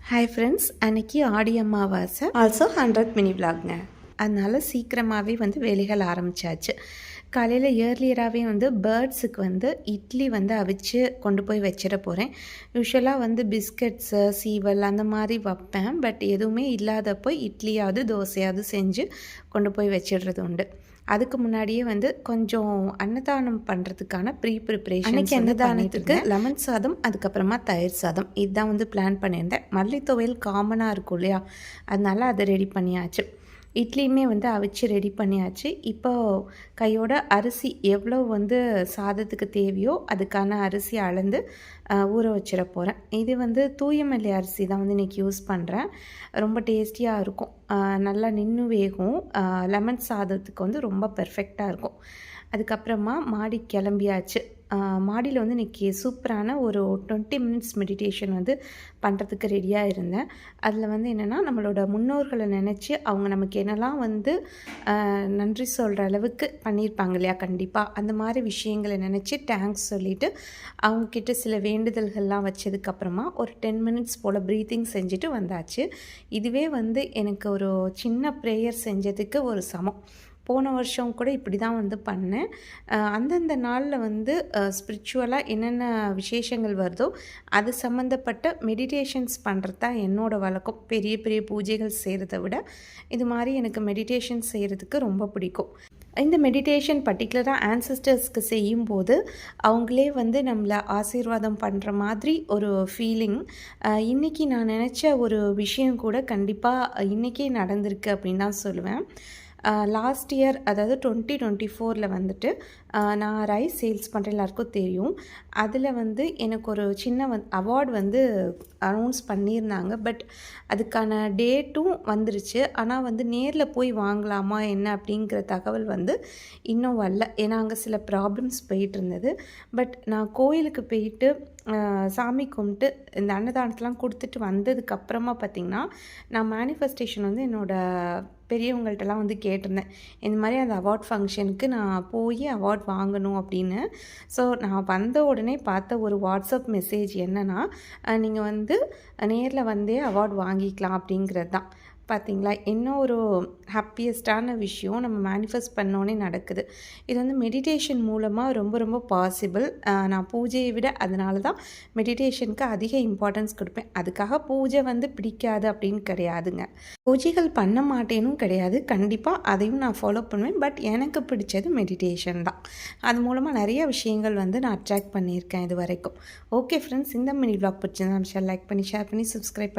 Hi friends, அன்றைக்கி Aadi Amavasai, also 100th mini விலாக்ங்க. அதனால் சீக்கிரமாகவே வேலைகள் ஆரம்பித்தாச்சு. காலையில் ஏர்லியராகவே பேர்ட்ஸுக்கு இட்லி அவிச்சு கொண்டு போய் வச்சிட போகிறேன். யூஸ்வலாக பிஸ்கட்ஸு சீவல் அந்த மாதிரி வைப்பேன். பட் எதுவுமே இல்லாதப்போ இட்லியாவது தோசையாவது செஞ்சு கொண்டு போய் வச்சிடுறது உண்டு. அதுக்கு முன்னாடியே கொஞ்சம் அன்னதானம் பண்ணுறதுக்கான ப்ரிப்ரேஷன். அன்றைக்கி அன்னதானத்துக்கு லெமன் சாதம், அதுக்கப்புறமா தயிர் சாதம், இதுதான் பிளான் பண்ணியிருந்தேன். மல்லி துவையல் காமனாக இருக்கும் இல்லையா, அதனால் அதை ரெடி பண்ணியாச்சு. இட்லியுமே அவிச்சு ரெடி பண்ணியாச்சு. இப்போது கையோட அரிசி எவ்வளோ சாதத்துக்கு தேவையோ அதுக்கான அரிசி அளந்து ஊற வச்சிட போகிறேன். இது தூயமல்லி அரிசி தான் இன்றைக்கி யூஸ் பண்ணுறேன். ரொம்ப டேஸ்டியாக இருக்கும், நல்லா நின்று வேகும். லெமன் சாதத்துக்கு ரொம்ப பெர்ஃபெக்டாக இருக்கும். அதுக்கப்புறமா மாடி கிளம்பியாச்சு. மாடியில் இன்றைக்கி சூப்பரான ஒரு 20 மினிட்ஸ் மெடிடேஷன் பண்ணுறதுக்கு ரெடியாக இருந்தேன். அதில் என்னென்னா, நம்மளோட முன்னோர்களை நினச்சி அவங்க நமக்கு என்னெல்லாம் நன்றி சொல்கிற அளவுக்கு பண்ணியிருப்பாங்க இல்லையா, கண்டிப்பாக அந்த மாதிரி விஷயங்களை நினச்சி தேங்க்ஸ் சொல்லிவிட்டு அவங்கக்கிட்ட சில வேண்டுதல்கள்லாம் வச்சதுக்கப்புறமா ஒரு 10 மினிட்ஸ் போல் ப்ரீத்திங் செஞ்சுட்டு வந்தாச்சு. இதுவே எனக்கு ஒரு சின்ன ப்ரேயர் செஞ்சதுக்கு ஒரு சமம். போன வருஷம் கூட இப்படி தான் பண்ணேன். அந்தந்த நாளில் ஸ்பிரிச்சுவலாக என்னென்ன விசேஷங்கள் வருதோ அது சம்மந்தப்பட்ட மெடிடேஷன்ஸ் பண்ணுறது தான் என்னோடய வழக்கம். பெரிய பெரிய பூஜைகள் செய்கிறத விட இது மாதிரி எனக்கு மெடிடேஷன் செய்கிறதுக்கு ரொம்ப பிடிக்கும். இந்த மெடிடேஷன் பர்டிகுலராக ஆன்சஸ்டர்ஸ்க்கு செய்யும்போது அவங்களே நம்மளை ஆசீர்வாதம் பண்ணுற மாதிரி ஒரு ஃபீலிங். இன்றைக்கி நான் நினச்ச ஒரு விஷயம் கூட கண்டிப்பாக இன்றைக்கே நடந்திருக்கு அப்படின்னு தான் சொல்லுவேன். லாஸ்ட் இயர், அதாவது 2024 நான் ரைஸ் சேல்ஸ் பண்ணுற எல்லாருக்கும் தெரியும். அதில் எனக்கு ஒரு சின்ன அவார்டு அனௌன்ஸ் பண்ணியிருந்தாங்க. பட் அதுக்கான டேட்டும் வந்துருச்சு. ஆனால் நேரில் போய் வாங்கலாமா என்ன அப்படிங்கிற தகவல் இன்னும் வரல. ஏன்னா அங்கே சில ப்ராப்ளம்ஸ் போயிட்டு இருந்தது. பட் நான் கோயிலுக்கு போயிட்டு சாமி கும்பிட்டு இந்த அன்னதானத்தெலாம் கொடுத்துட்டு வந்ததுக்கப்புறமா பார்த்திங்கன்னா, நான் மேனிஃபெஸ்டேஷன் என்னோடய பெரியவங்கள்ட்டலாம் கேட்டிருந்தேன். இந்த மாதிரி அந்த அவார்ட் ஃபங்க்ஷனுக்கு நான் போய் அவார்ட் வாங்கணும் அப்படின்னு. ஸோ நான் வந்த உடனே பார்த்த ஒரு வாட்ஸ்அப் மெசேஜ் என்னென்னா, நீங்கள் நேரில் வந்தே அவார்ட் வாங்கிக்கலாம் அப்படிங்கிறது தான். பார்த்திங்களா, இன்னும் ஒரு ஹாப்பியஸ்டான விஷயம் நம்ம மேனிஃபெஸ்ட் பண்ணோன்னே நடக்குது. இது மெடிடேஷன் மூலமாக ரொம்ப ரொம்ப பாசிபிள். நான் பூஜையை விட அதனால தான் மெடிடேஷனுக்கு அதிக இம்பார்ட்டன்ஸ் கொடுப்பேன். அதுக்காக பூஜை பிடிக்காது அப்படின்னு கிடையாதுங்க. பூஜைகள் பண்ண மாட்டேனும் கிடையாது. கண்டிப்பாக அதையும் நான் ஃபாலோ பண்ணுவேன். பட் எனக்கு பிடிச்சது மெடிடேஷன் தான். அது மூலமாக நிறைய விஷயங்கள் நான் அட்ராக்ட் பண்ணியிருக்கேன் இது வரைக்கும். ஓகே ஃப்ரெண்ட்ஸ், இந்த மினி விலாக் பிடிச்சிருந்தா லைக் பண்ணி, ஷேர் பண்ணி, சப்ஸ்கிரைப்